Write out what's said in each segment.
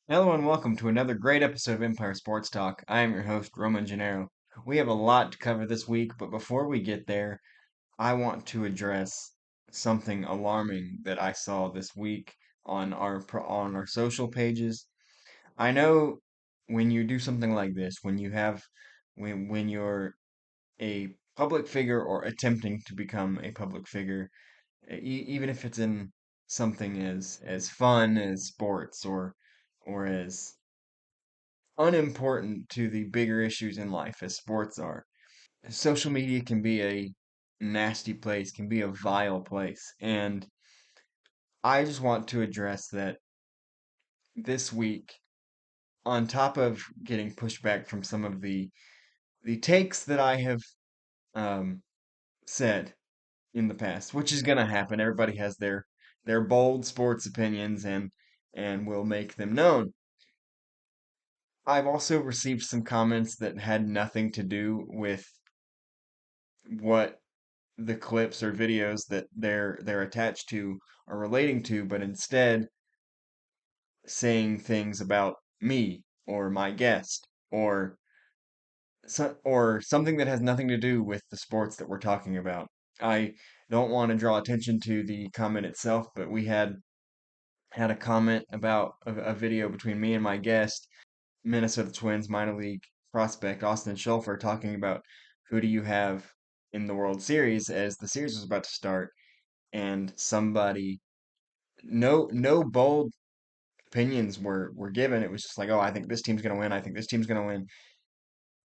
Hello and welcome to another great episode of Empire Sports Talk. I am your host, Roman Gennaro. We have a lot to cover this week, but before we get there, I want to address something alarming that I saw this week on our social pages. I know when you do something like this, when you're a public figure or attempting to become a public figure, even if it's in something as fun as sports or as unimportant to the bigger issues in life as sports are. Social media can be a nasty place, can be a vile place. And I just want to address that this week, on top of getting pushback from some of the takes that I have um, said in the past, which is gonna happen. Everybody has their bold sports opinions and will make them known. I've also received some comments that had nothing to do with what the clips or videos that they're attached to are relating to, but instead saying things about me or my guest or something that has nothing to do with the sports that we're talking about. I don't want to draw attention to the comment itself, but we had a comment about a video between me and my guest, Minnesota Twins minor league prospect Austin Schulfer, talking about who do you have in the World Series as the series was about to start, and somebody no bold opinions were given. It was just like, oh, I think this team's gonna win, I think this team's gonna win.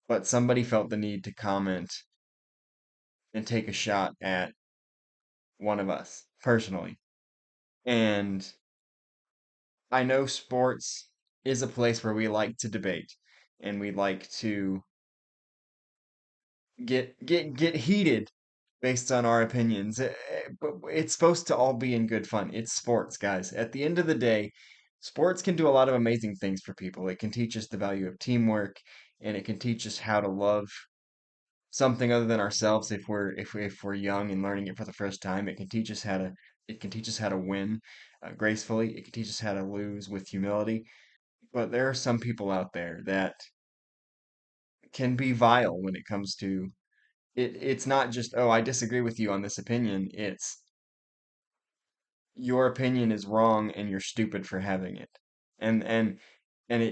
But somebody felt the need to comment and take a shot at one of us personally. And I know sports is a place where we like to debate and we like to get heated based on our opinions. But it's supposed to all be in good fun. It's sports, guys. At the end of the day, sports can do a lot of amazing things for people. It can teach us the value of teamwork, and it can teach us how to love something other than ourselves if we're young and learning it for the first time. It can teach us how to win gracefully. It can teach us how to lose with humility. But there are some people out there that can be vile when it comes to it's not just, oh, I disagree with you on this opinion. It's your opinion is wrong and you're stupid for having it. And and and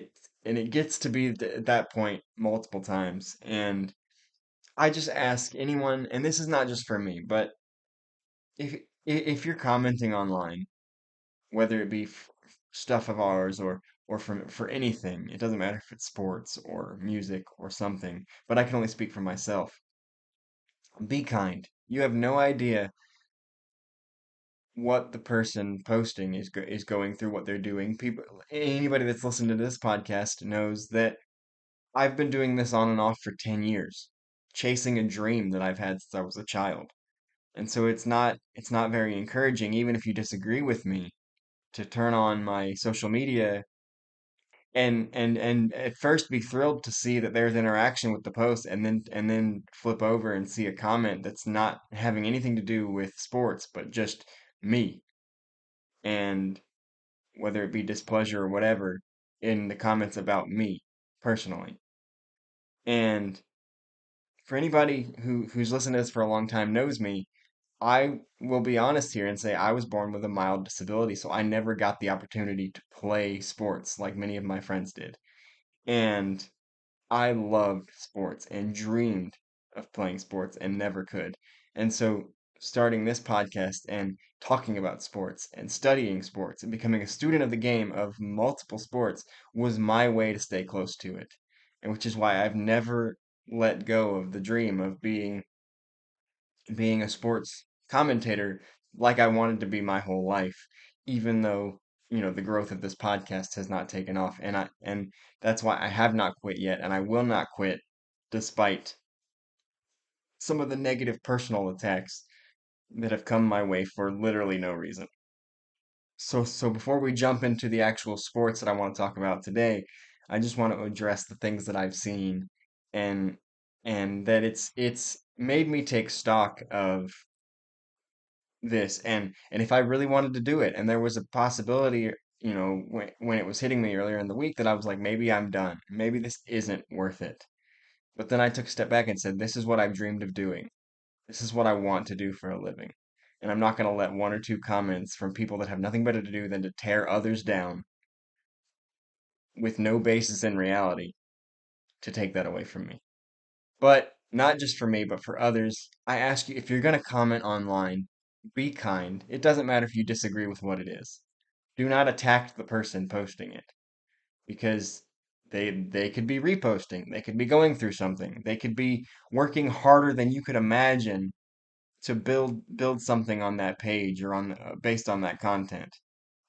it gets to be at that point multiple times. And I just ask anyone, and this is not just for me, but if you're commenting online, whether it be stuff of ours or for anything, it doesn't matter if it's sports or music or something, but I can only speak for myself. Be kind. You have no idea what the person posting is going through, what they're doing. People, anybody that's listened to this podcast knows that I've been doing this on and off for 10 years, chasing a dream that I've had since I was a child. And so it's not very encouraging, even if you disagree with me, to turn on my social media and at first be thrilled to see that there's interaction with the post, and then flip over and see a comment that's not having anything to do with sports, but just me. And whether it be displeasure or whatever, in the comments about me personally. And for anybody who's listened to this for a long time knows me, I will be honest here and say I was born with a mild disability, so I never got the opportunity to play sports like many of my friends did. And I loved sports and dreamed of playing sports and never could. And so starting this podcast and talking about sports and studying sports and becoming a student of the game of multiple sports was my way to stay close to it. And which is why I've never let go of the dream of being a sports commentator like I wanted to be my whole life, even though, the growth of this podcast has not taken off. And that's why I have not quit yet, and I will not quit despite some of the negative personal attacks that have come my way for literally no reason. So before we jump into the actual sports that I want to talk about today, I just want to address the things that I've seen and and that it's made me take stock of this, and if I really wanted to do it and there was a possibility when it was hitting me earlier in the week that I was like, maybe I'm done. Maybe this isn't worth it. But then I took a step back and said, this is what I've dreamed of doing. This is what I want to do for a living. And I'm not going to let one or two comments from people that have nothing better to do than to tear others down with no basis in reality to take that away from me. But not just for me, but for others, I ask you, if you're going to comment online, be kind. It doesn't matter if you disagree with what it is. Do not attack the person posting it because they could be reposting, they could be going through something, they could be working harder than you could imagine to build something on that page or on based on that content.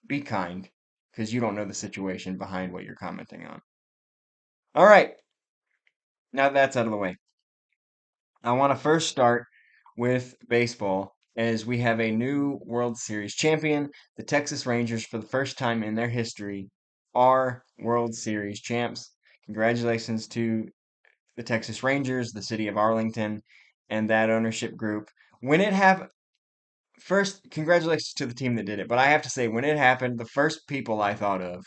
Be kind because you don't know the situation behind what you're commenting on. All right, now that's out of the way. I want to first start with baseball as we have a new World Series champion. The Texas Rangers, for the first time in their history, are World Series champs. Congratulations to the Texas Rangers, the city of Arlington, and that ownership group. When it happened, first, congratulations to the team that did it. But I have to say, when it happened, the first people I thought of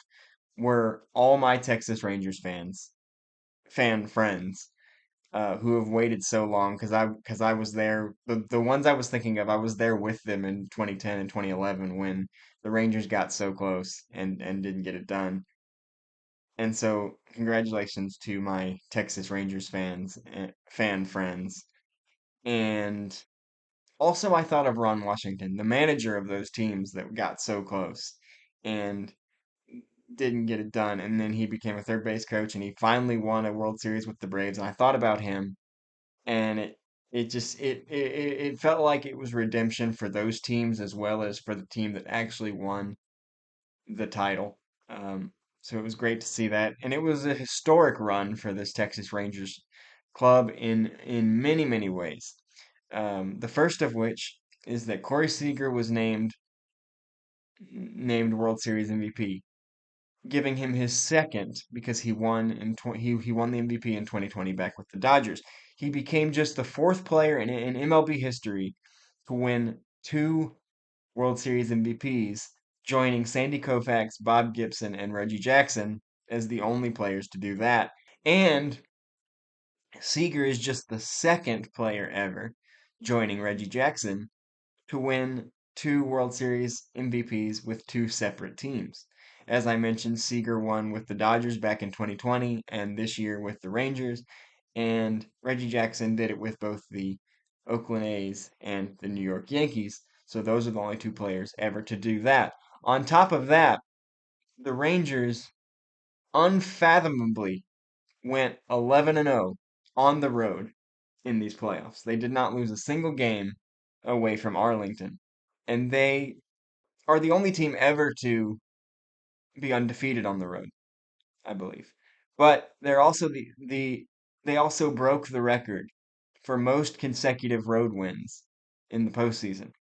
were all my Texas Rangers fan friends who have waited so long because I was there. The ones I was thinking of, I was there with them in 2010 and 2011 when the Rangers got so close and didn't get it done. And so, congratulations to my Texas Rangers fan friends. And also, I thought of Ron Washington, the manager of those teams that got so close and didn't get it done. And then he became a third base coach and he finally won a World Series with the Braves. And I thought about him and it just it felt like it was redemption for those teams as well as for the team that actually won the title. Um, so it was great to see that, and it was a historic run for this Texas Rangers club in many ways. The first of which is that Corey Seager was named World Series MVP, giving him his second because he won the MVP in 2020 back with the Dodgers. He became just the fourth player in MLB history to win two World Series MVPs, joining Sandy Koufax, Bob Gibson, and Reggie Jackson as the only players to do that. And Seager is just the second player ever, joining Reggie Jackson, to win two World Series MVPs with two separate teams. As I mentioned, Seager won with the Dodgers back in 2020 and this year with the Rangers, and Reggie Jackson did it with both the Oakland A's and the New York Yankees. So those are the only two players ever to do that. On top of that, the Rangers unfathomably went 11 and 0 on the road in these playoffs. They did not lose a single game away from Arlington. And they are the only team ever to be undefeated on the road, I believe. But they're also they also broke the record for most consecutive road wins in the postseason.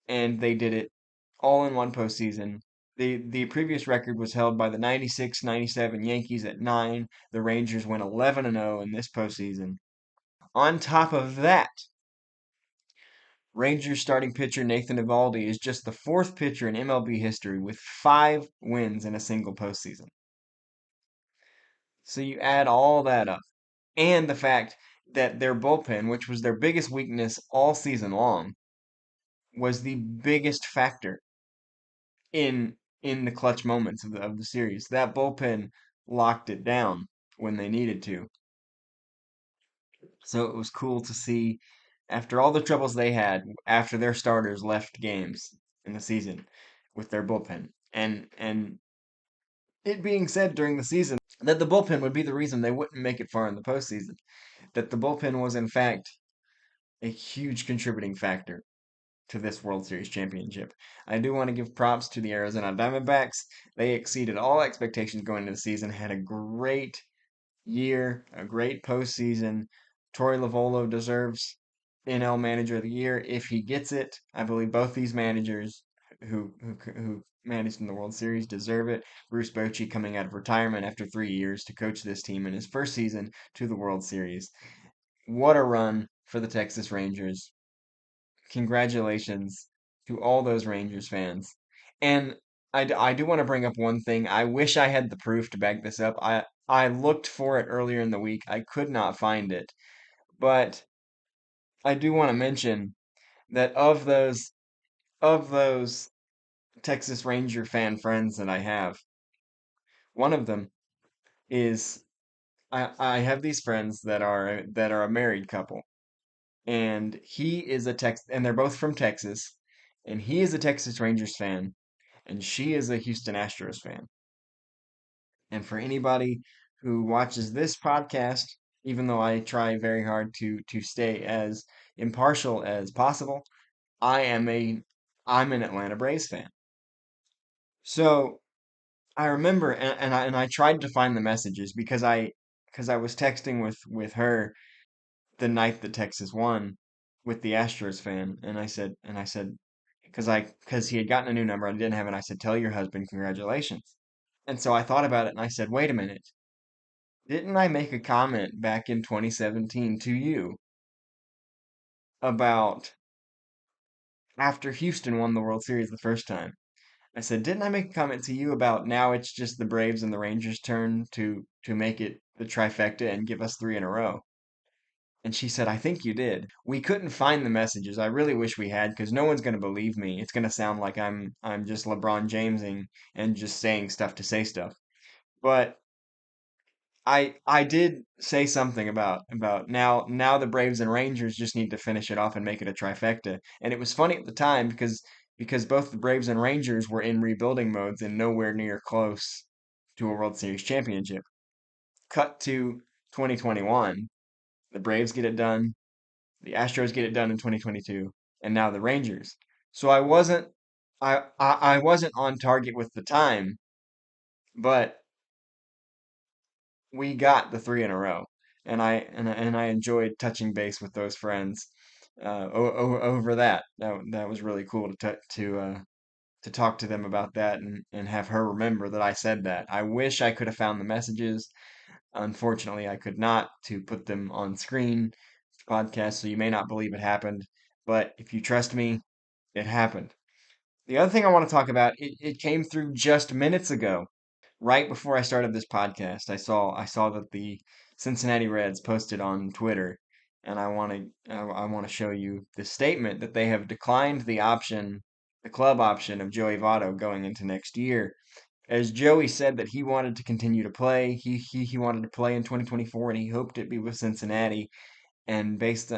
And they did it all in one postseason. The previous record was held by the 96-97 Yankees at 9. The Rangers went 11 and 0 in this postseason. On top of that, Rangers starting pitcher Nathan Eovaldi is just the fourth pitcher in MLB history with 5 wins in a single postseason. So you add all that up, and the fact that their bullpen, which was their biggest weakness all season long, was the biggest factor in the clutch moments of the series. That bullpen locked it down when they needed to. So it was cool to see after all the troubles they had after their starters left games in the season with their bullpen. And it being said during the season that the bullpen would be the reason they wouldn't make it far in the postseason. That the bullpen was in fact a huge contributing factor to this World Series championship. I do want to give props to the Arizona Diamondbacks. They exceeded all expectations going into the season, had a great year, a great postseason. Torey Lovolo deserves NL Manager of the Year if he gets it. I believe both these managers who managed in the World Series deserve it. Bruce Bochy coming out of retirement after 3 years to coach this team in his first season to the World Series. What a run for the Texas Rangers. Congratulations to all those Rangers fans. And I do want to bring up one thing. I wish I had the proof to back this up. I looked for it earlier in the week. I could not find it. But I do want to mention that of those Texas Ranger fan friends that I have, one of them is I have these friends that are a married couple, and he is a Tex and they're both from Texas, and he is a Texas Rangers fan, and she is a Houston Astros fan. And for anybody who watches this podcast, even though I try very hard to stay as impartial as possible, I am a I'm an Atlanta Braves fan. So I remember, and I tried to find the messages because I was texting with her the night that Texas won with the Astros fan, and I said because he had gotten a new number, I didn't have it. I said, tell your husband congratulations. And so I thought about it, and I said, wait a minute, didn't I make a comment back in 2017 to you about after Houston won the World Series the first time? I said, didn't I make a comment to you about now it's just the Braves and the Rangers' turn to make it the trifecta and give us three in a row? And she said, I think you did. We couldn't find the messages. I really wish we had because no one's going to believe me. It's going to sound like I'm just LeBron Jamesing and just saying stuff to say stuff. But I did say something about now the Braves and Rangers just need to finish it off and make it a trifecta. And it was funny at the time because both the Braves and Rangers were in rebuilding modes and nowhere near close to a World Series championship. Cut to 2021, the Braves get it done, the Astros get it done in 2022, and now the Rangers. So I wasn't on target with the time, but we got the three in a row, and I enjoyed touching base with those friends over that. That was really cool to talk to them about that and have her remember that I said that. I wish I could have found the messages. Unfortunately, I could not to put them on screen podcast, so you may not believe it happened. But if you trust me, it happened. The other thing I want to talk about, it came through just minutes ago. Right before I started this podcast, I saw that the Cincinnati Reds posted on Twitter, and I want to show you the statement that they have declined the club option of Joey Votto going into next year. As Joey said that he wanted to continue to play, he wanted to play in 2024, and he hoped it'd be with Cincinnati. And based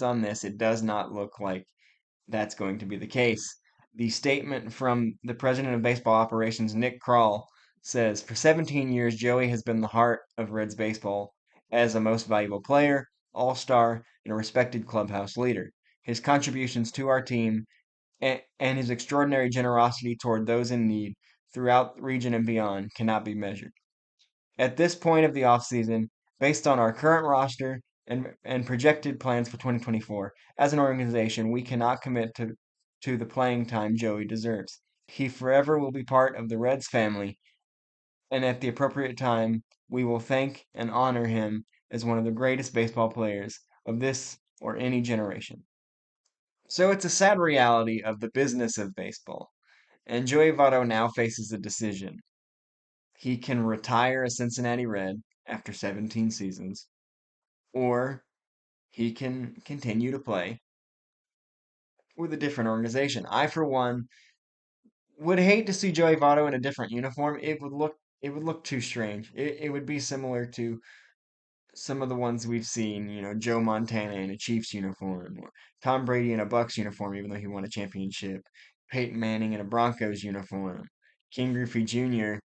on this, it does not look like that's going to be the case. The statement from the president of baseball operations, Nick Kroll, says for 17 years, Joey has been the heart of Reds baseball as a most valuable player, all star, and a respected clubhouse leader. His contributions to our team and his extraordinary generosity toward those in need throughout the region and beyond cannot be measured. At this point of the offseason, based on our current roster and projected plans for 2024, as an organization, we cannot commit to the playing time Joey deserves. He forever will be part of the Reds family, and at the appropriate time, we will thank and honor him as one of the greatest baseball players of this or any generation. So it's a sad reality of the business of baseball, and Joey Votto now faces a decision. He can retire a Cincinnati Red after 17 seasons, or he can continue to play with a different organization. I, for one, would hate to see Joey Votto in a different uniform. It would look too strange. It would be similar to some of the ones we've seen, Joe Montana in a Chiefs uniform, or Tom Brady in a Bucks uniform, even though he won a championship, Peyton Manning in a Broncos uniform, King Griffey Jr.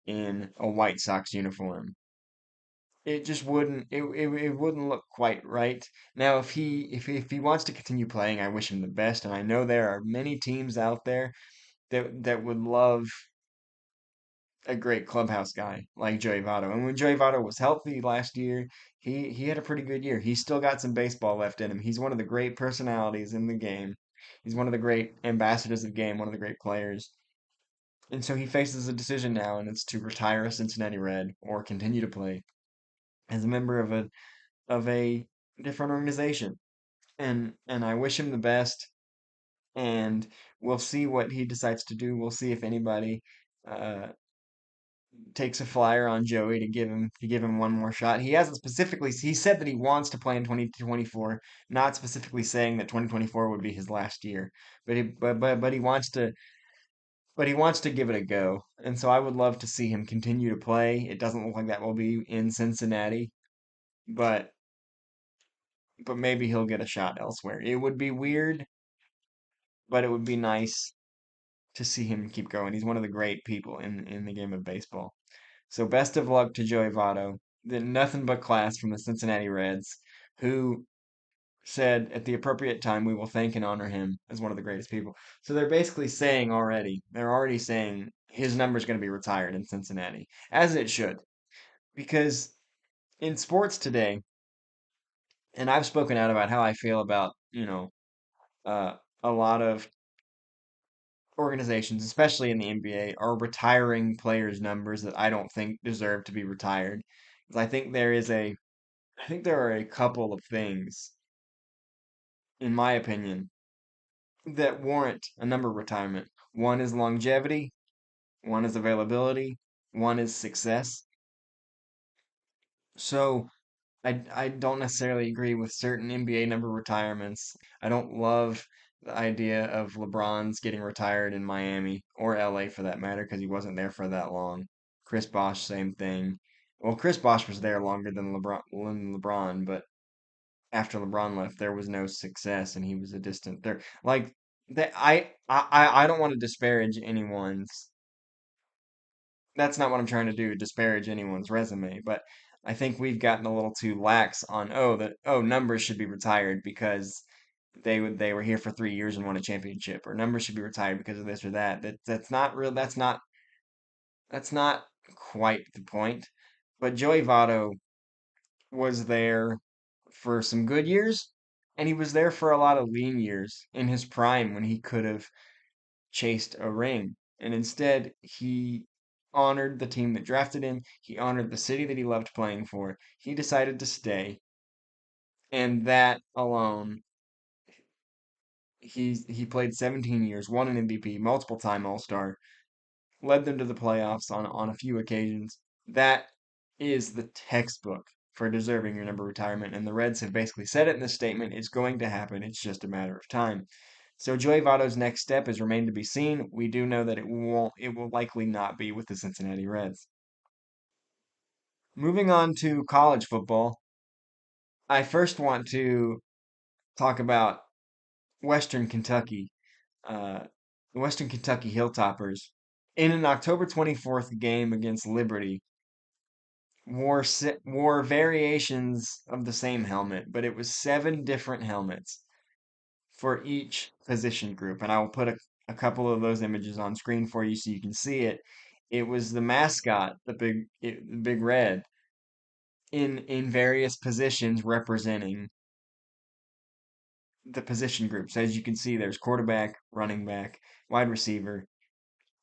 in a White Sox uniform. It just wouldn't look quite right. Now if he wants to continue playing, I wish him the best, and I know there are many teams out there that would love a great clubhouse guy like Joey Votto. And when Joey Votto was healthy last year, he had a pretty good year. He's still got some baseball left in him. He's one of the great personalities in the game. He's one of the great ambassadors of the game, one of the great players. And so he faces a decision now, and it's to retire a Cincinnati Red or continue to play as a member of a different organization. And I wish him the best. And we'll see what he decides to do. We'll see if anybody uh, takes a flyer on Joey to give him one more shot. He hasn't specifically he said that he wants to play in 2024, not specifically saying that 2024 would be his last year, but he wants to give it a go. And so I would love to see him continue to play. It doesn't look like that will be in Cincinnati, but maybe he'll get a shot elsewhere. It would be weird, but it would be nice to see him keep going. He's one of the great people in the game of baseball. So best of luck to Joey Votto. Nothing but class from the Cincinnati Reds, who said at the appropriate time we will thank and honor him as one of the greatest people. So they're basically saying already, they're already saying his number's going to be retired in Cincinnati, as it should. Because in sports today, and I've spoken out about how I feel about, uh, a lot of organizations, especially in the NBA, are retiring players' numbers that I don't think deserve to be retired. 'Cause I think there are a couple of things, in my opinion, that warrant a number retirement. One is longevity, one is availability, one is success. So I don't necessarily agree with certain NBA number retirements. I don't love the idea of LeBron's getting retired in Miami or LA for that matter because he wasn't there for that long. Chris Bosh, same thing. Well, Chris Bosh was there longer than LeBron, but after LeBron left, there was no success, and he was a distant third. Like that, I don't want to disparage anyone's. That's not what I'm trying to do, disparage anyone's resume, but I think we've gotten a little too lax on numbers should be retired because they were here for 3 years and won a championship, or numbers should be retired because of this or that. That's not real. That's not quite the point. But Joey Votto was there for some good years, and he was there for a lot of lean years in his prime when he could have chased a ring. And instead, he honored the team that drafted him. He honored the city that he loved playing for. He decided to stay. And that alone, he played 17 years, won an MVP, multiple time All-Star, led them to the playoffs on a few occasions. That is the textbook for deserving your number retirement. And the Reds have basically said it in the statement. It's going to happen. It's just a matter of time. So Joey Votto's next step is remain to be seen. We do know that it will likely not be with the Cincinnati Reds. Moving on to college football, I first want to talk about Western Kentucky, uh, the Western Kentucky Hilltoppers. In an October 24th game against Liberty, wore variations of the same helmet, but it was 7 different helmets for each position group. And I will put a couple of those images on screen for you so you can see it. It was the mascot, the big red, in various positions representing the position groups. As you can see, there's quarterback, running back, wide receiver.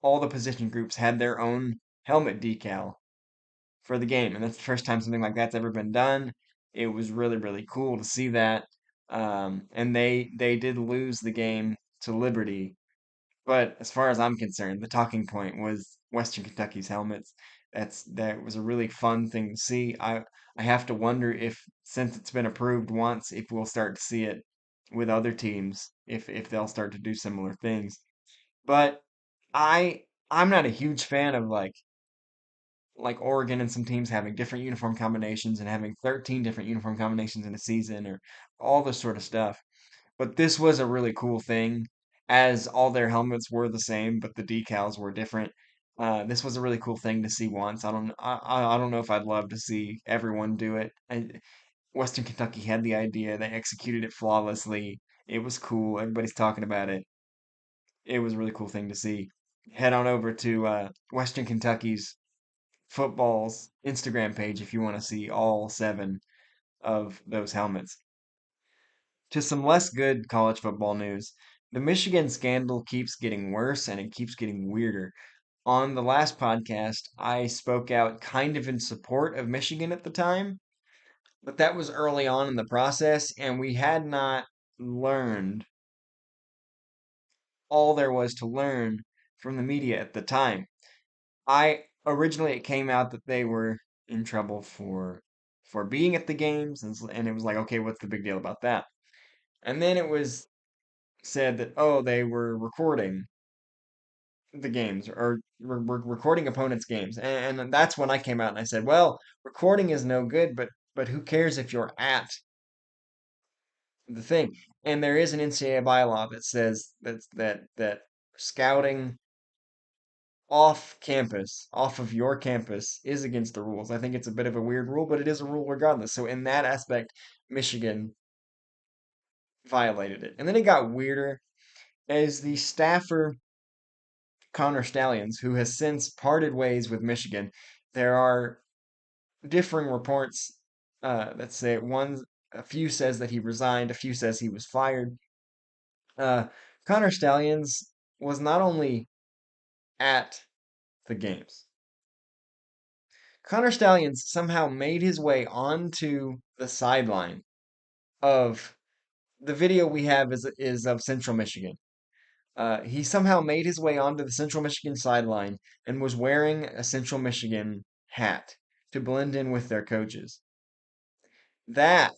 All the position groups had their own helmet decal for the game, and that's the first time something like that's ever been done. It was really, really cool to see that. And they did lose the game to Liberty, but as far as I'm concerned, the talking point was Western Kentucky's helmets. That was a really fun thing to see. I have to wonder if, since it's been approved once, if we'll start to see it with other teams, if they'll start to do similar things. But I I'm not a huge fan of like Oregon and some teams having different uniform combinations and having 13 different uniform combinations in a season or all this sort of stuff. But this was a really cool thing, as all their helmets were the same, but the decals were different. This was a really cool thing to see once. I don't know if I'd love to see everyone do it. Western Kentucky had the idea. They executed it flawlessly. It was cool. Everybody's talking about it. It was a really cool thing to see. Head on over to Western Kentucky's football's Instagram page if you want to see all 7 of those helmets. To some less good college football news, the Michigan scandal keeps getting worse and it keeps getting weirder. On the last podcast, I spoke out kind of in support of Michigan at the time, but that was early on in the process, and we had not learned all there was to learn from the media at the time. I originally it came out that they were in trouble for being at the games, and it was like, okay, what's the big deal about that? And then it was said that, oh, they were recording the games or recording opponents' games, and that's when I came out and I said, well, recording is no good, but who cares if you're at the thing? And there is an NCAA bylaw that says that scouting off campus, off of your campus, is against the rules. I think it's a bit of a weird rule, but it is a rule regardless. So in that aspect, Michigan violated it. And then it got weirder as the staffer Connor Stallions, who has since parted ways with Michigan. There are differing reports that say a few says that he resigned, a few says he was fired. Uh, Connor Stallions was not only at the games. Connor Stallions somehow made his way onto the sideline of the video we have is of Central Michigan. He somehow made his way onto the Central Michigan sideline and was wearing a Central Michigan hat to blend in with their coaches. That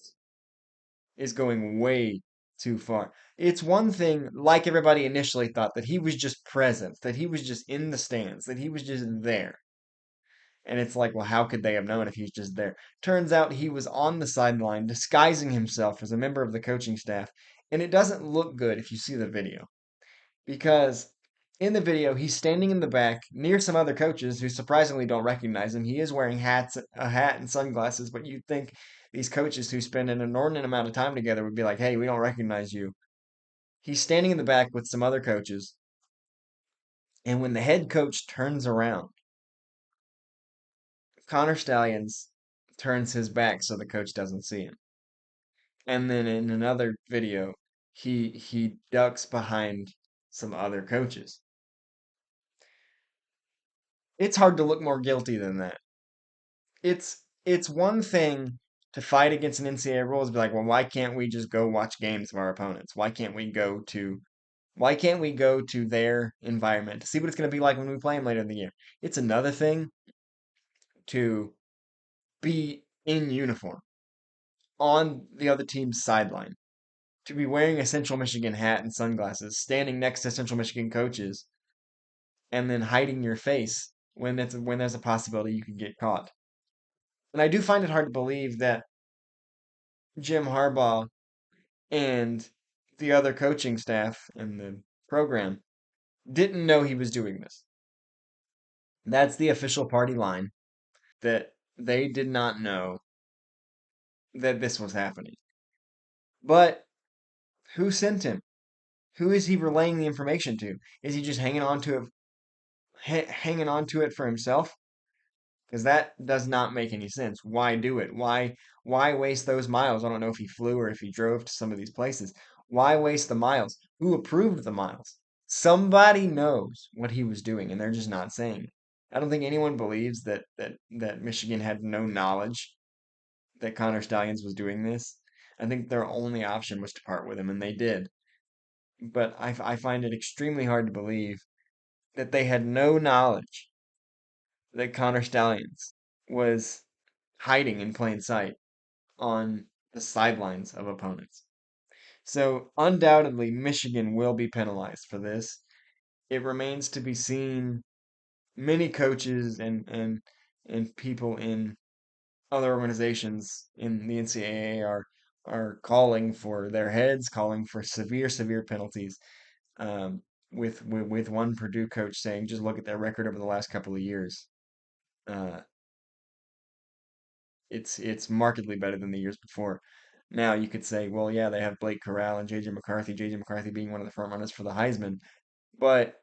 is going way too far. It's one thing, like everybody initially thought, that he was just present, that he was just in the stands, that he was just there. And it's like, well, how could they have known if he's just there? Turns out he was on the sideline disguising himself as a member of the coaching staff. And it doesn't look good if you see the video. Because in the video, he's standing in the back near some other coaches who surprisingly don't recognize him. He is wearing a hat and sunglasses, but you'd think these coaches who spend an inordinate amount of time together would be like, hey, we don't recognize you. He's standing in the back with some other coaches. And when the head coach turns around, Connor Stallions turns his back so the coach doesn't see him. And then in another video, he ducks behind some other coaches. It's hard to look more guilty than that. It's one thing to fight against an NCAA rules, be like, well, why can't we just go watch games of our opponents? Why can't we go to their environment to see what it's going to be like when we play them later in the year? It's another thing to be in uniform on the other team's sideline, to be wearing a Central Michigan hat and sunglasses, standing next to Central Michigan coaches, and then hiding your face when there's a possibility you could get caught. And I do find it hard to believe that Jim Harbaugh and the other coaching staff in the program didn't know he was doing this. That's the official party line, that they did not know that this was happening. But who sent him? Who is he relaying the information to? Is he just hanging on to it for himself? Because that does not make any sense. Why do it? Why waste those miles? I don't know if he flew or if he drove to some of these places. Why waste the miles? Who approved the miles? Somebody knows what he was doing, and they're just not saying it. I don't think anyone believes that Michigan had no knowledge that Connor Stallions was doing this. I think their only option was to part with him, and they did. But I find it extremely hard to believe that they had no knowledge that Connor Stallions was hiding in plain sight on the sidelines of opponents. So undoubtedly, Michigan will be penalized for this. It remains to be seen. Many coaches and people in other organizations in the NCAA are calling for their heads, calling for severe penalties. With one Purdue coach saying, just look at their record over the last couple of years. Uh, it's markedly better than the years before. Now you could say, well, yeah, they have Blake Corral and JJ McCarthy. JJ McCarthy being one of the front runners for the Heisman, but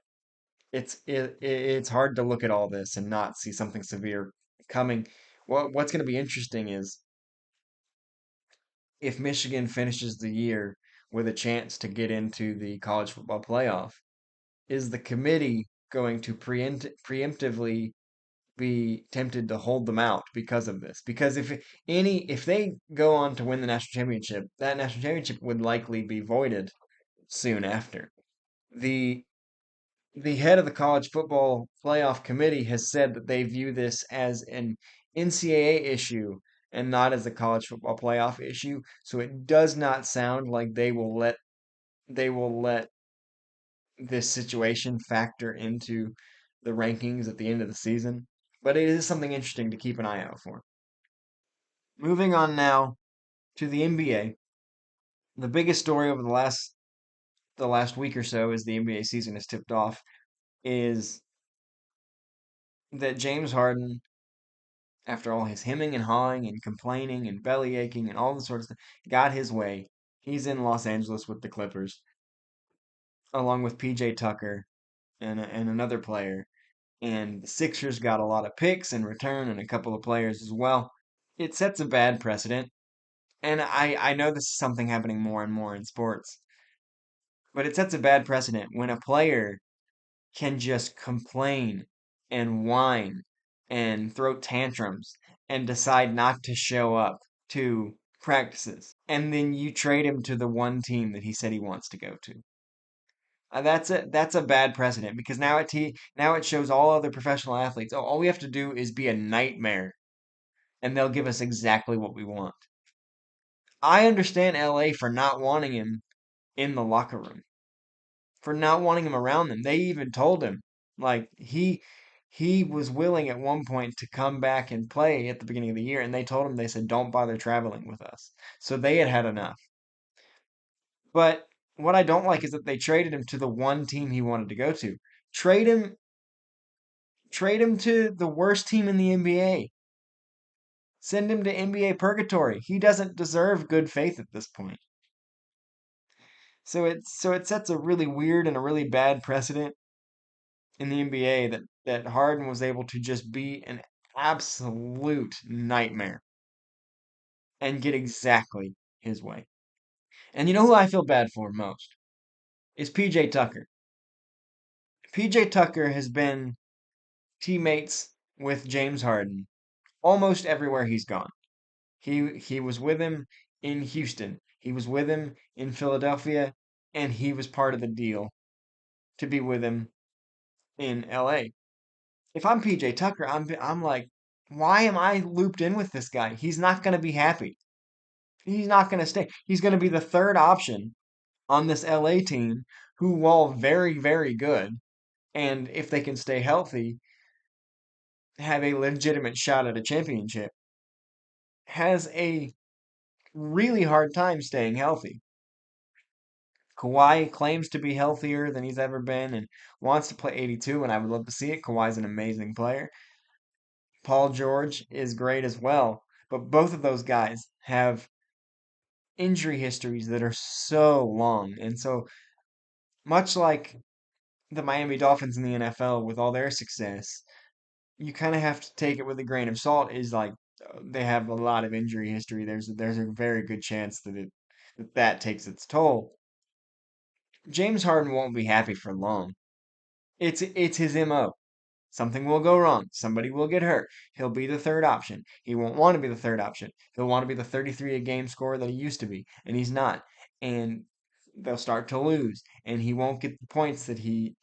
it's hard to look at all this and not see something severe coming. What's going to be interesting is if Michigan finishes the year with a chance to get into the college football playoff, is the committee going to preemptively be tempted to hold them out because of this? Because if they go on to win the national championship, that national championship would likely be voided soon after. The the head of the college football playoff committee has said that they view this as an NCAA issue and not as a college football playoff issue. So it does not sound like they will let this situation factor into the rankings at the end of the season. But it is something interesting to keep an eye out for. Moving on now to the NBA. The biggest story over the last week or so as the NBA season has tipped off is that James Harden, after all his hemming and hawing and complaining and belly aching and all the sort of stuff, got his way. He's in Los Angeles with the Clippers, along with PJ Tucker and another player. And the Sixers got a lot of picks in return and a couple of players as well. It sets a bad precedent. And I know this is something happening more and more in sports, but it sets a bad precedent when a player can just complain and whine and throw tantrums and decide not to show up to practices. And then you trade him to the one team that he said he wants to go to. That's a bad precedent because now it shows all other professional athletes, oh, all we have to do is be a nightmare and they'll give us exactly what we want. I understand LA for not wanting him in the locker room, for not wanting him around them. They even told him like he was willing at one point to come back and play at the beginning of the year and they said don't bother traveling with us. So they had had enough. But what I don't like is that they traded him to the one team he wanted to go to. Trade him trade him to the worst team in the NBA. Send him to NBA purgatory. He doesn't deserve good faith at this point. So it sets a really weird and a really bad precedent in the NBA that Harden was able to just be an absolute nightmare and get exactly his way. And you know who I feel bad for most is PJ Tucker. PJ Tucker has been teammates with James Harden almost everywhere he's gone. He was with him in Houston. He was with him in Philadelphia, and he was part of the deal to be with him in LA. If I'm PJ Tucker, I'm like, why am I looped in with this guy? He's not going to be happy. He's not going to stay. He's going to be the third option on this LA team who, while very, very good, and if they can stay healthy, have a legitimate shot at a championship, has a really hard time staying healthy. Kawhi claims to be healthier than he's ever been and wants to play 82, and I would love to see it. Kawhi's an amazing player. Paul George is great as well, but both of those guys have injury histories that are so long. And so, much like the Miami Dolphins in the NFL with all their success, you kind of have to take it with a grain of salt. Is like they have a lot of injury history. There's a very good chance that takes its toll. James Harden won't be happy for long. It's his MO. Something will go wrong. Somebody will get hurt. He'll be the third option. He won't want to be the third option. He'll want to be the 33 a game scorer that he used to be, and he's not. And they'll start to lose, and he won't get the points that he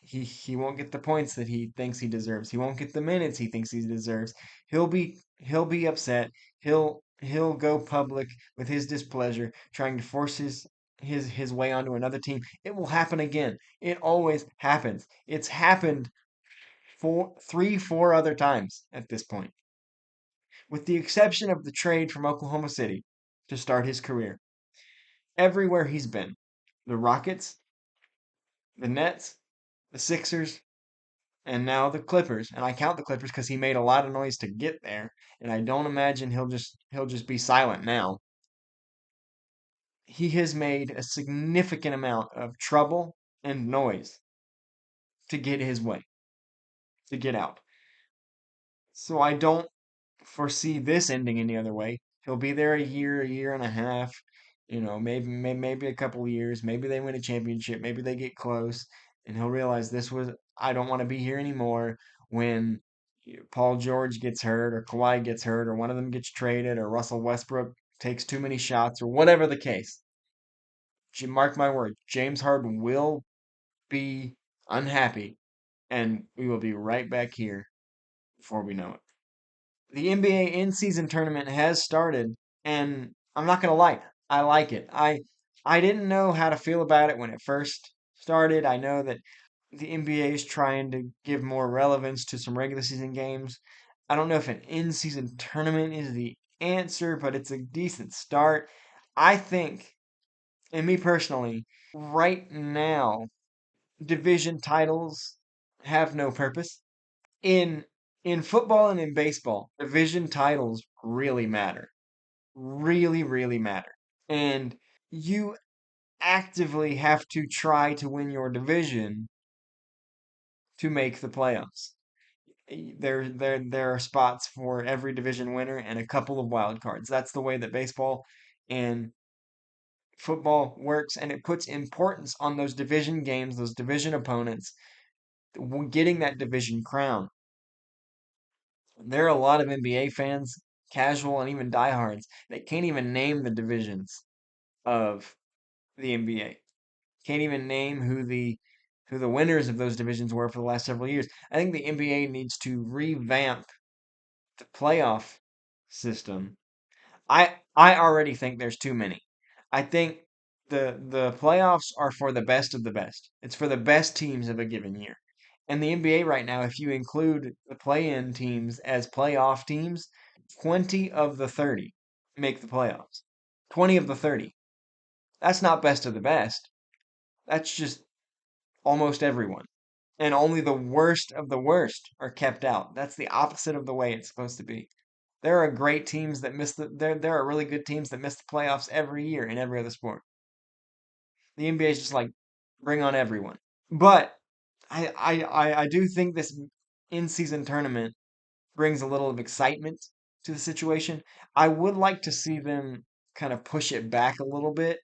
won't get the points that he thinks he deserves. He won't get the minutes he thinks he deserves. He'll be upset. He'll go public with his displeasure, trying to force his way onto another team. It will happen again. It always happens. It's happened four other times at this point, with the exception of the trade from Oklahoma City to start his career. Everywhere he's been, the Rockets, the Nets, the Sixers, and now the Clippers. And I count the Clippers because he made a lot of noise to get there, and I don't imagine he'll just be silent now. He has made a significant amount of trouble and noise to get his way, to get out. So I don't foresee this ending any other way. He'll be there a year and a half, maybe a couple of years. Maybe they win a championship. Maybe they get close, and he'll realize I don't want to be here anymore when Paul George gets hurt or Kawhi gets hurt or one of them gets traded or Russell Westbrook takes too many shots or whatever the case. Mark my word, James Harden will be unhappy and we will be right back here before we know it. The NBA in-season tournament has started, and I'm not gonna lie, I like it. I didn't know how to feel about it when it first started. I know that the NBA is trying to give more relevance to some regular season games. I don't know if an in-season tournament is the answer, but it's a decent start. I think, and me personally, right now, division titles have no purpose. In in football and in baseball, division titles really matter. Really, really matter. And you actively have to try to win your division to make the playoffs. There are spots for every division winner and a couple of wild cards. That's the way that baseball and football works, and it puts importance on those division games, those division opponents, getting that division crown. There are a lot of NBA fans, casual and even diehards, that can't even name the divisions of the NBA. Can't even name who the winners of those divisions were for the last several years. I think the NBA needs to revamp the playoff system. I already think there's too many. I think the playoffs are for the best of the best. It's for the best teams of a given year. And the NBA right now, if you include the play-in teams as playoff teams, 20 of the 30 make the playoffs. 20 of the 30. That's not best of the best. That's just almost everyone. And only the worst of the worst are kept out. That's the opposite of the way it's supposed to be. There are great teams that miss there are really good teams that miss the playoffs every year in every other sport. The NBA is just like bring on everyone. But I do think this in-season tournament brings a little of excitement to the situation. I would like to see them kind of push it back a little bit.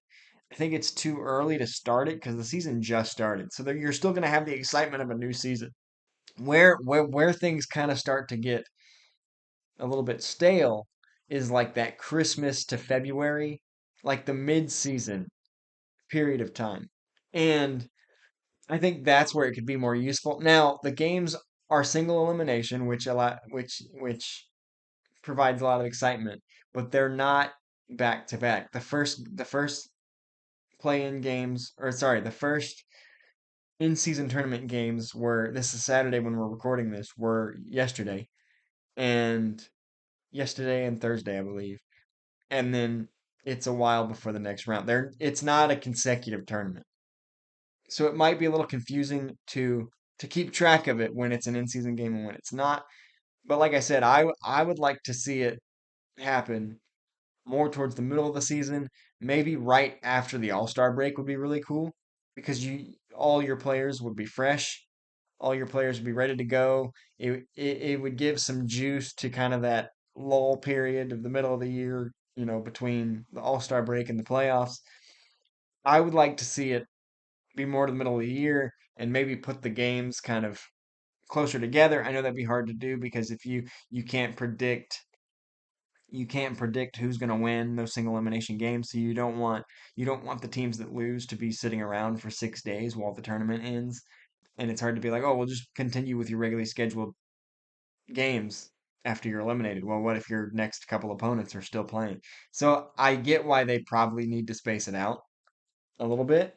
I think it's too early to start it because the season just started. So you're still going to have the excitement of a new season. Where things kind of start to get a little bit stale is like that Christmas to February, like the mid-season period of time. And I think that's where it could be more useful. Now, the games are single elimination, which provides a lot of excitement, but they're not back to back. The first play-in games, or sorry, the first in-season tournament games were this is Saturday when we're recording this, were and yesterday and Thursday, I believe. And then it's a while before the next round. It's not a consecutive tournament. So it might be a little confusing to keep track of it when it's an in-season game and when it's not. But like I said, I would like to see it happen more towards the middle of the season, maybe right after the All-Star break would be really cool because you all your players would be fresh, all your players would be ready to go. It would give some juice to kind of that lull period of the middle of the year, between the All-Star break and the playoffs. I would like to see it be more to the middle of the year and maybe put the games kind of closer together. I know that'd be hard to do because if you can't predict who's going to win those single elimination games, so you don't want the teams that lose to be sitting around for 6 days while the tournament ends, and it's hard to be like, "Oh, we'll just continue with your regularly scheduled games after you're eliminated." Well, what if your next couple opponents are still playing? So, I get why they probably need to space it out a little bit.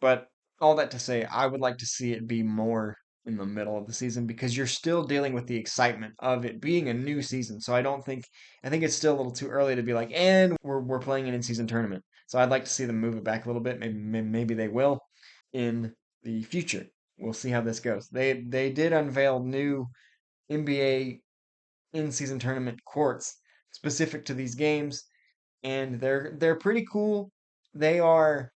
But all that to say, I would like to see it be more in the middle of the season because you're still dealing with the excitement of it being a new season. So I think it's still a little too early to be like, and we're playing an in-season tournament. So I'd like to see them move it back a little bit. Maybe they will in the future. We'll see how this goes. They did unveil new NBA in-season tournament courts specific to these games, and they're pretty cool. They are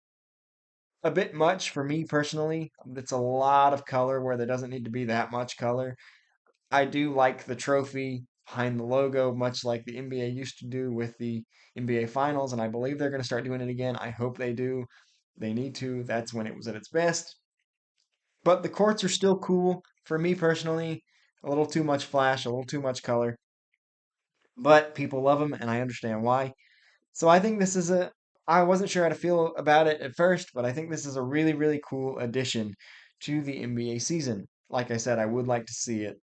a bit much for me personally. It's a lot of color where there doesn't need to be that much color. I do like the trophy behind the logo, much like the NBA used to do with the NBA Finals, and I believe they're going to start doing it again. I hope they do. They need to. That's when it was at its best. But the courts are still cool. For me personally, a little too much flash, a little too much color. But people love them, and I understand why. So I think I wasn't sure how to feel about it at first, but I think this is a really, really cool addition to the NBA season. like I said, I would like to see it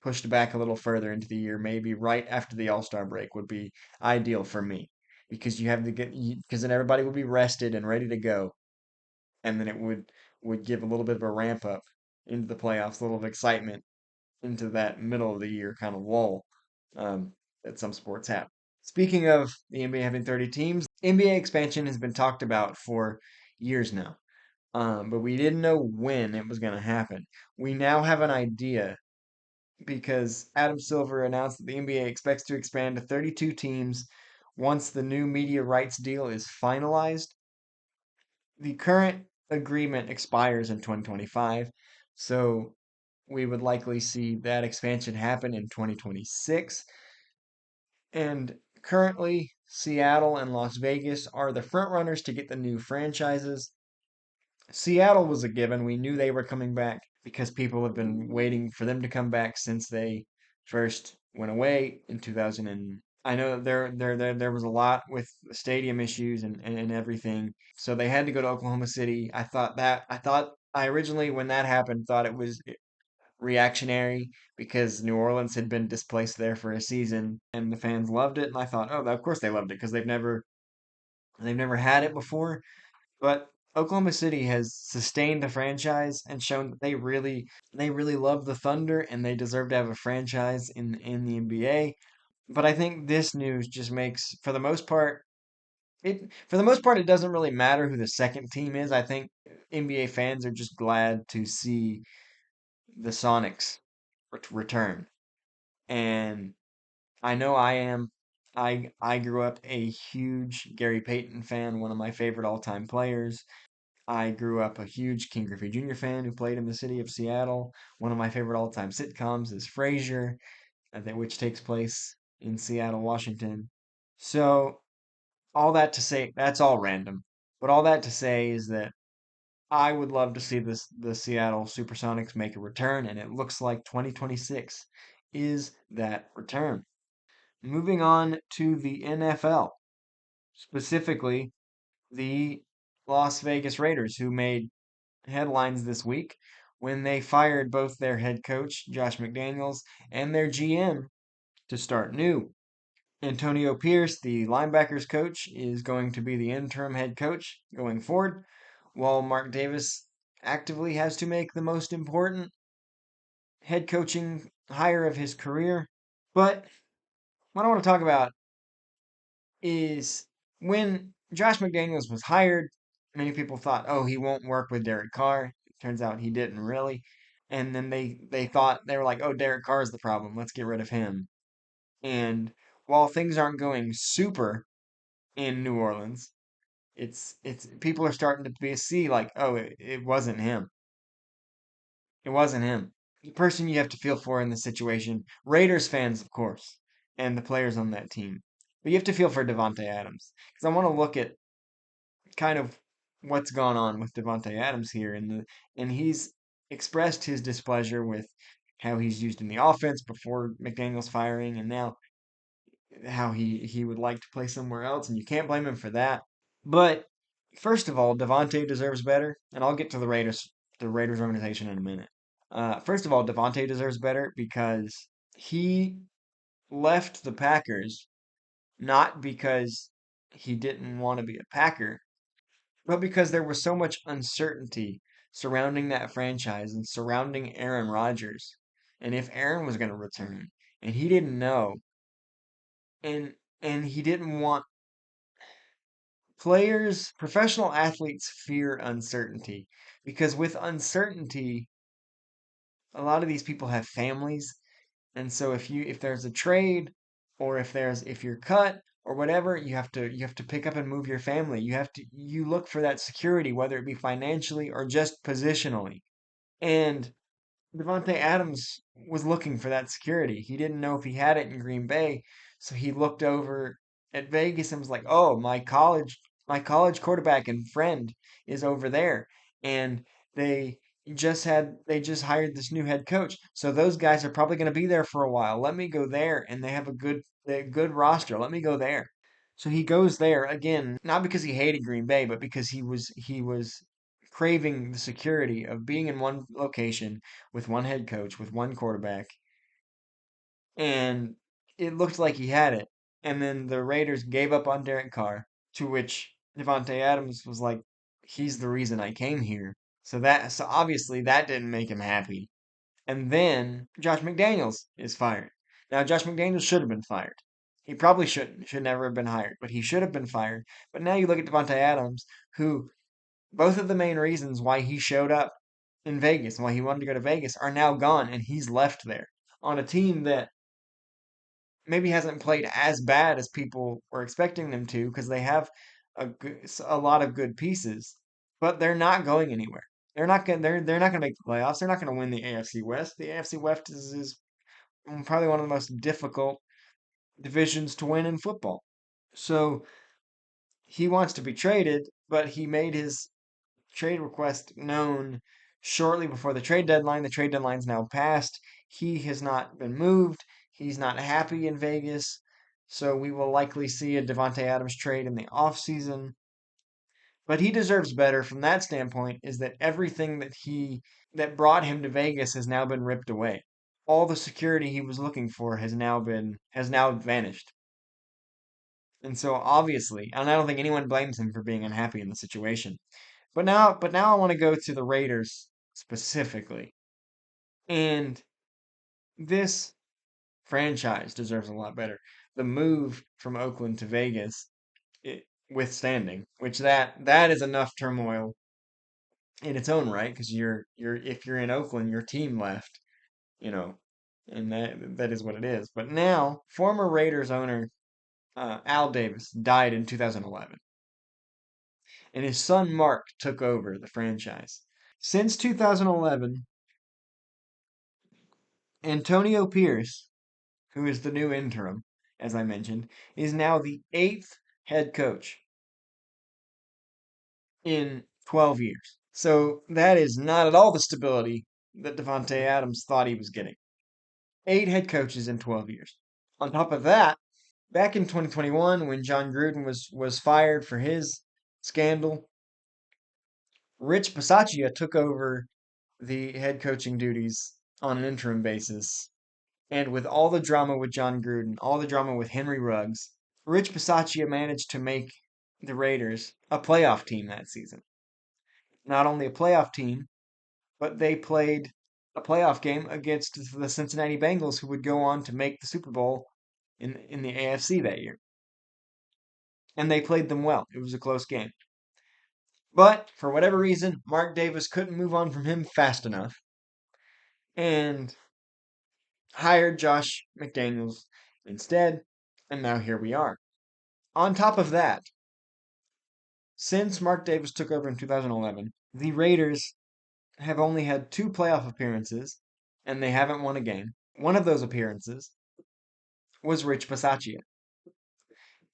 pushed back a little further into the year, maybe right after the All-Star break would be ideal for me because you have to get because then everybody would be rested and ready to go, and then it would give a little bit of a ramp up into the playoffs, a little of excitement into that middle of the year kind of lull um, that some sports have. Speaking of the NBA having 30 teams, NBA expansion has been talked about for years now, but we didn't know when it was going to happen. We now have an idea because Adam Silver announced that the NBA expects to expand to 32 teams once the new media rights deal is finalized. The current agreement expires in 2025, so we would likely see that expansion happen in 2026. And currently, Seattle and Las Vegas are the front runners to get the new franchises. Seattle was a given. We knew they were coming back because people have been waiting for them to come back since they first went away in 2000. And I know there was a lot with stadium issues and everything. So they had to go to Oklahoma City. I originally when that happened thought it was reactionary because New Orleans had been displaced there for a season and the fans loved it. And I thought, oh, of course they loved it because they've never had it before. But Oklahoma City has sustained the franchise and shown that they really love the Thunder and they deserve to have a franchise in the NBA. But I think this news just makes, for the most part, it doesn't really matter who the second team is. I think NBA fans are just glad to see the Sonics return. And I know I am. I grew up a huge Gary Payton fan, one of my favorite all-time players. I grew up a huge King Griffey Jr. fan who played in the city of Seattle. One of my favorite all-time sitcoms is Frasier, which takes place in Seattle, Washington. So, all that to say, that's all random. But all that to say is that I would love to see the Seattle Supersonics make a return, and it looks like 2026 is that return. Moving on to the NFL, specifically the Las Vegas Raiders, who made headlines this week when they fired both their head coach, Josh McDaniels, and their GM to start new. Antonio Pierce, the linebackers coach, is going to be the interim head coach going forward, while Mark Davis actively has to make the most important head coaching hire of his career. But what I want to talk about is when Josh McDaniels was hired, many people thought, oh, he won't work with Derek Carr. Turns out he didn't really. And then they thought they were like, oh, Derek Carr is the problem. Let's get rid of him. And while things aren't going super in New Orleans, it's people are starting to see like, oh, it wasn't him. It wasn't him. The person you have to feel for in this situation, Raiders fans, of course, and the players on that team. But you have to feel for Devontae Adams because I want to look at kind of what's gone on with Devontae Adams here, and he's expressed his displeasure with how he's used in the offense before McDaniel's firing, and now how he would like to play somewhere else, and you can't blame him for that. But first of all, Devontae deserves better, and I'll get to the Raiders organization in a minute. First of all, Devontae deserves better because he left the Packers not because he didn't want to be a Packer, but because there was so much uncertainty surrounding that franchise and surrounding Aaron Rodgers, and if Aaron was going to return, and he didn't know, and and he didn't want professional athletes fear uncertainty because with uncertainty, a lot of these people have families, and so if there's a trade or if you're cut or whatever, you have to pick up and move your family. You look for that security, whether it be financially or just positionally. And Devontae Adams was looking for that security. He didn't know if he had it in Green Bay, so he looked over at Vegas and was like, "Oh, my college quarterback and friend is over there." And they they just hired this new head coach. So those guys are probably going to be there for a while. Let me go there and they have a good roster. Let me go there. So he goes there again, not because he hated Green Bay, but because he was craving the security of being in one location with one head coach, with one quarterback, and it looked like he had it. And then the Raiders gave up on Derek Carr, to which Devontae Adams was like, "He's the reason I came here." So obviously that didn't make him happy. And then Josh McDaniels is fired. Now Josh McDaniels should have been fired. He probably shouldn't, should never have been hired, but he should have been fired. But now you look at Devontae Adams, who both of the main reasons why he showed up in Vegas and why he wanted to go to Vegas are now gone, and he's left there on a team that maybe hasn't played as bad as people were expecting them to because they have a lot of good pieces, but they're not going anywhere. They're not going to make the playoffs. They're not going to win the AFC West. The AFC West is probably one of the most difficult divisions to win in football. So he wants to be traded, but he made his trade request known shortly before the trade deadline. The trade deadline's now passed. He has not been moved. He's not happy in Vegas. So we will likely see a Devontae Adams trade in the offseason. But he deserves better from that standpoint is that everything that brought him to Vegas has now been ripped away. All the security he was looking for has now vanished. And so obviously, and I don't think anyone blames him for being unhappy in the situation. But now I want to go to the Raiders specifically. And this franchise deserves a lot better. The move from Oakland to Vegas, withstanding, which that is enough turmoil in its own right, because you're if you're in Oakland, your team left, you know, and that is what it is. But now, former Raiders owner Al Davis died in 2011, and his son Mark took over the franchise. Since 2011, Antonio Pierce, who is the new interim, as I mentioned, is now the eighth head coach in 12 years. So that is not at all the stability that Devontae Adams thought he was getting. Eight head coaches in 12 years. On top of that, back in 2021, when John Gruden was fired for his scandal, Rich Bisaccia took over the head coaching duties on an interim basis. And with all the drama with John Gruden, all the drama with Henry Ruggs, Rich Bisaccia managed to make the Raiders a playoff team that season. Not only a playoff team, but they played a playoff game against the Cincinnati Bengals, who would go on to make the Super Bowl in the AFC that year. And they played them well. It was a close game. But for whatever reason, Mark Davis couldn't move on from him fast enough and hired Josh McDaniels instead. And now here we are. On top of that, since Mark Davis took over in 2011, the Raiders have only had two playoff appearances, and they haven't won a game. One of those appearances was Rich Bisaccia.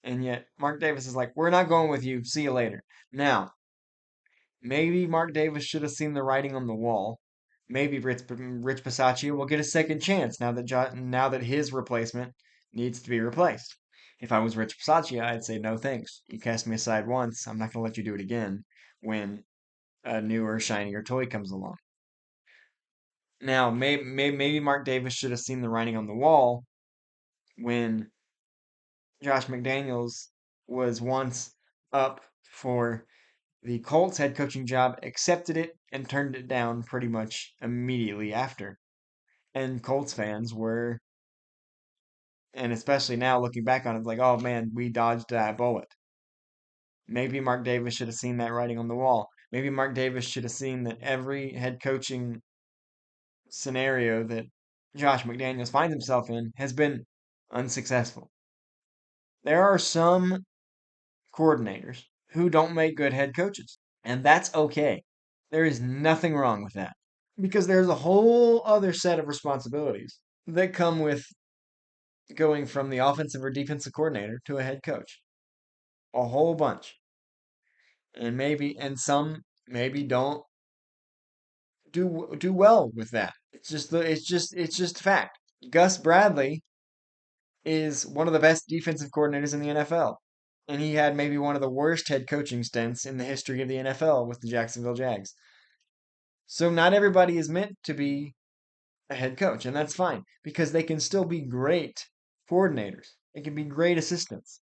And yet, Mark Davis is like, we're not going with you. See you later. Now, maybe Mark Davis should have seen the writing on the wall. Maybe Rich Bisaccia will get a second chance now that his replacement needs to be replaced. If I was Rich Bisaccia, I'd say no thanks. You cast me aside once, I'm not going to let you do it again when a newer, shinier toy comes along. Now, maybe Mark Davis should have seen the writing on the wall when Josh McDaniels was once up for the Colts head coaching job, accepted it, and turned it down pretty much immediately after. And Colts fans were, and especially now looking back on it, like, oh man, we dodged that bullet. Maybe Mark Davis should have seen that writing on the wall. Maybe Mark Davis should have seen that every head coaching scenario that Josh McDaniels finds himself in has been unsuccessful. There are some coordinators who don't make good head coaches, and that's okay. There is nothing wrong with that because there's a whole other set of responsibilities that come with going from the offensive or defensive coordinator to a head coach. A whole bunch. And some maybe don't do well with that. It's just fact. Gus Bradley is one of the best defensive coordinators in the NFL. And he had maybe one of the worst head coaching stints in the history of the NFL with the Jacksonville Jags. So not everybody is meant to be a head coach, and that's fine because they can still be great coordinators. They can be great assistants.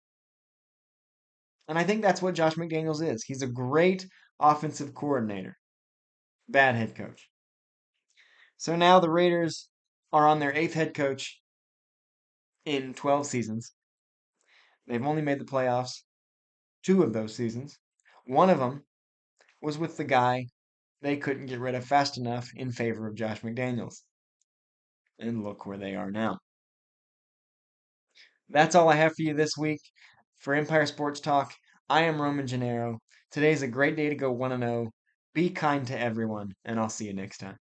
And I think that's what Josh McDaniels is. He's a great offensive coordinator, bad head coach. So now the Raiders are on their eighth head coach in 12 seasons. They've only made the playoffs two of those seasons. One of them was with the guy they couldn't get rid of fast enough in favor of Josh McDaniels. And look where they are now. That's all I have for you this week. For Empire Sports Talk, I am Roman Gennaro. Today's a great day to go 1-0. Be kind to everyone, and I'll see you next time.